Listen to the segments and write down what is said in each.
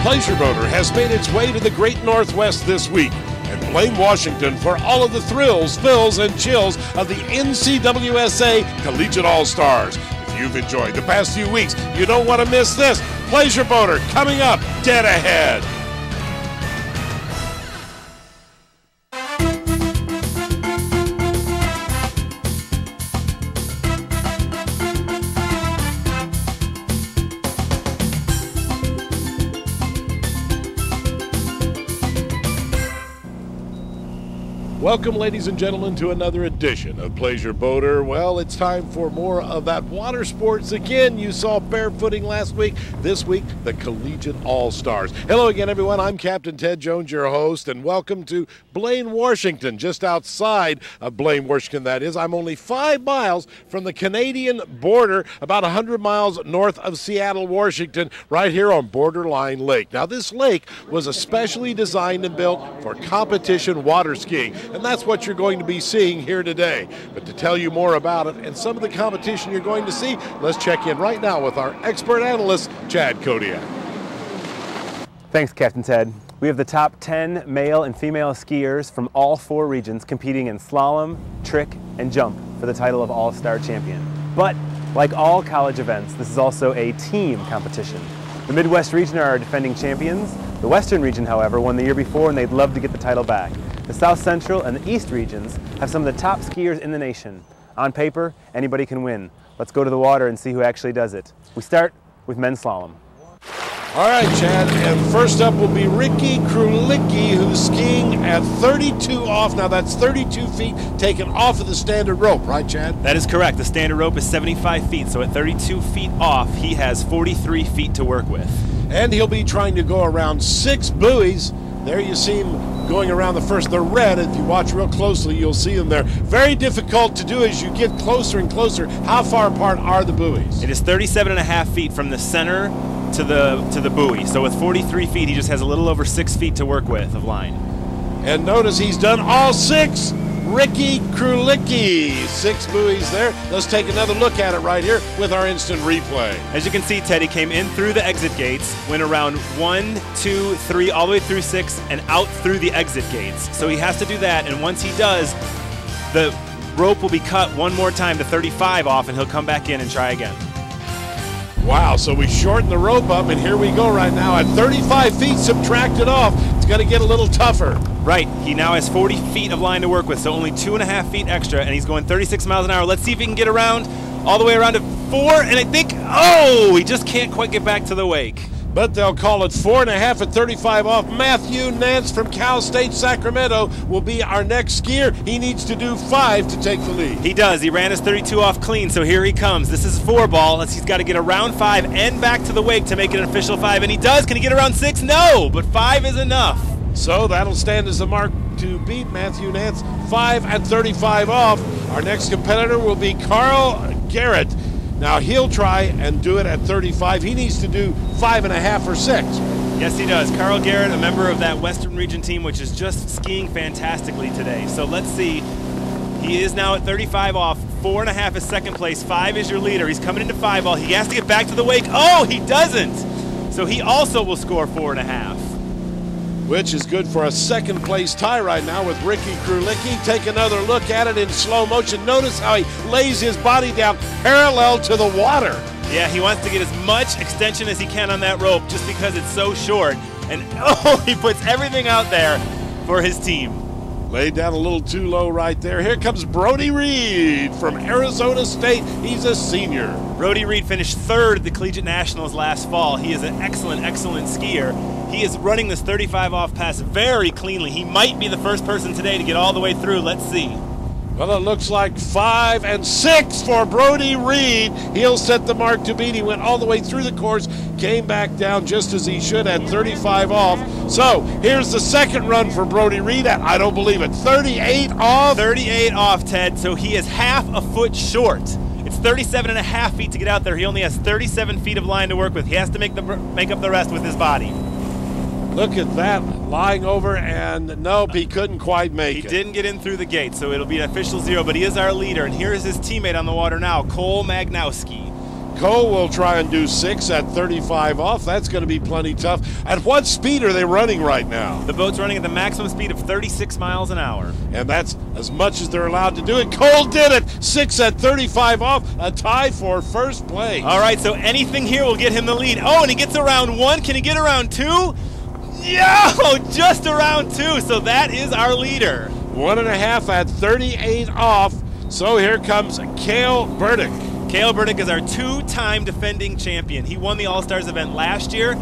Pleasure Boater has made its way to the Great Northwest this week and blame Washington for all of the thrills, spills, and chills of the NCWSA Collegiate All-Stars. If you've enjoyed the past few weeks, you don't want to miss this. Pleasure Boater coming up dead ahead. Welcome, ladies and gentlemen, to another edition of Pleasure Boater. Well, it's time for more of that water sports again. You saw barefooting last week. This week, the Collegiate All-Stars. Hello again, everyone. I'm Captain Ted Jones, your host, and welcome to Blaine, Washington, just outside of Blaine, Washington, that is. I'm only 5 miles from the Canadian border, about 100 miles north of Seattle, Washington, right here on Borderline Lake. Now, this lake was especially designed and built for competition water skiing. And that's what you're going to be seeing here today. But to tell you more about it and some of the competition you're going to see, let's check in right now with our expert analyst, Chad Kodiak. Thanks, Captain Ted. We have the top 10 male and female skiers from all 4 regions competing in slalom, trick, and jump for the title of All-Star Champion. But like all college events, this is also a team competition. The Midwest region are our defending champions. The Western region, however, won the year before and they'd love to get the title back. The South Central and the East regions have some of the top skiers in the nation. On paper, anybody can win. Let's go to the water and see who actually does it. We start with men's slalom. All right, Chad, and first up will be Ricky Krulicki, who's skiing at 32 off. Now that's 32 feet taken off of the standard rope, right, Chad? That is correct. The standard rope is 75 feet, so at 32 feet off, he has 43 feet to work with. And he'll be trying to go around 6 buoys. There you see him going around the red. If you watch real closely, you'll see them there. Very difficult to do as you get closer and closer. How far apart are the buoys? It is 37.5 feet from the center to the buoy. So with 43 feet, he just has a little over 6 feet to work with of line. And notice he's done all 6. Ricky Krulicki, 6 buoys there. Let's take another look at it right here with our instant replay. As you can see, Teddy came in through the exit gates, went around 1, 2, 3, all the way through 6, and out through the exit gates. So he has to do that, and once he does, the rope will be cut one more time to 35 off, and he'll come back in and try again. Wow, so we shorten the rope up, and here we go right now at 35 feet subtracted off. It's going to get a little tougher. Right, he now has 40 feet of line to work with, so only 2.5 feet extra, and he's going 36 miles an hour. Let's see if he can get around, all the way around to 4, and I think, oh, he just can't quite get back to the wake. But they'll call it 4.5 at 35 off. Matthew Nance from Cal State Sacramento will be our next skier. He needs to do 5 to take the lead. He does. He ran his 32 off clean, so here he comes. This is 4 ball. He's got to get around 5 and back to the wake to make it an official 5, and he does. Can he get around 6? No, but 5 is enough. So that'll stand as the mark to beat Matthew Nance. 5 at 35 off. Our next competitor will be Carl Garrett. Now he'll try and do it at 35. He needs to do 5.5 or 6. Yes, he does. Carl Garrett, a member of that Western Region team, which is just skiing fantastically today. So let's see. He is now at 35 off. 4.5 is second place. 5 is your leader. He's coming into 5 ball. He has to get back to the wake. Oh, he doesn't. So he also will score 4.5. Which is good for a second place tie right now with Ricky Krulicki. Take another look at it in slow motion. Notice how he lays his body down parallel to the water. Yeah, he wants to get as much extension as he can on that rope just because it's so short. And oh, he puts everything out there for his team. Laid down a little too low right there. Here comes Brody Reed from Arizona State. He's a senior. Brody Reed finished 3rd at the Collegiate Nationals last fall. He is an excellent, excellent skier. He is running this 35 off pass very cleanly. He might be the first person today to get all the way through. Let's see. Well, it looks like 5 and 6 for Brody Reed. He'll set the mark to beat. He went all the way through the course, came back down just as he should at 35 off. So here's the second run for Brody Reed at, I don't believe it, 38 off. 38 off, Ted. So he is half a foot short. It's 37.5 feet to get out there. He only has 37 feet of line to work with. He has to make up the rest with his body. Look at that, lying over, and nope, he couldn't quite make it. He didn't get in through the gate, so it'll be an official 0, but he is our leader, and here is his teammate on the water now, Cole Magnowski. Cole will try and do 6 at 35 off. That's going to be plenty tough. At what speed are they running right now? The boat's running at the maximum speed of 36 miles an hour. And that's as much as they're allowed to do it. Cole did it. 6 at 35 off. A tie for first place. All right, so anything here will get him the lead. Oh, and he gets around 1. Can he get around 2? Yeah, just around 2. So that is our leader. 1.5 at 38 off. So here comes Cale Burdick. Cale Burdick is our 2-time defending champion. He won the All-Stars event last year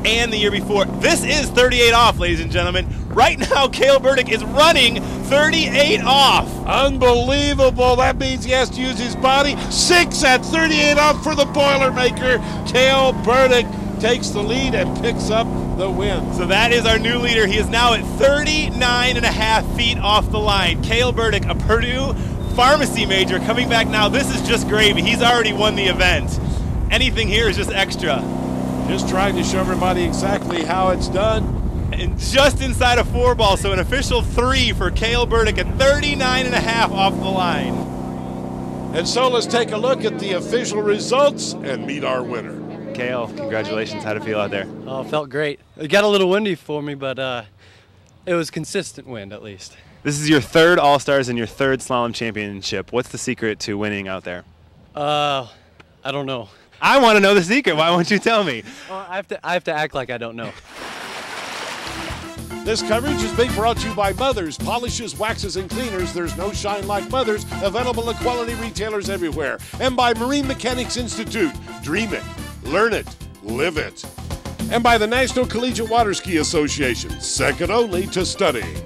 and the year before. This is 38 off, ladies and gentlemen. Right now, Cale Burdick is running 38 off. Unbelievable. That means he has to use his body. 6 at 38 off for the Boilermaker. Cale Burdick takes the lead and picks up the win. So that is our new leader. He is now at 39.5 feet off the line. Cale Burdick, a Purdue pharmacy major, coming back now. This is just gravy. He's already won the event. Anything here is just extra. Just trying to show everybody exactly how it's done. And just inside a 4-ball, so an official 3 for Cale Burdick at 39.5 off the line. And so let's take a look at the official results and meet our winner. Cale, congratulations. How'd it feel out there? Oh, it felt great. It got a little windy for me, but it was consistent wind at least. This is your 3rd All-Stars and your 3rd slalom championship. What's the secret to winning out there? I don't know. I want to know the secret. Why won't you tell me? Well, I have to act like I don't know. This coverage is being brought to you by Mothers, Polishes, Waxes, and Cleaners. There's no shine like Mothers, available at quality retailers everywhere. And by Marine Mechanics Institute. Dream it, learn it, live it. And by the National Collegiate Water Ski Association, second only to studying.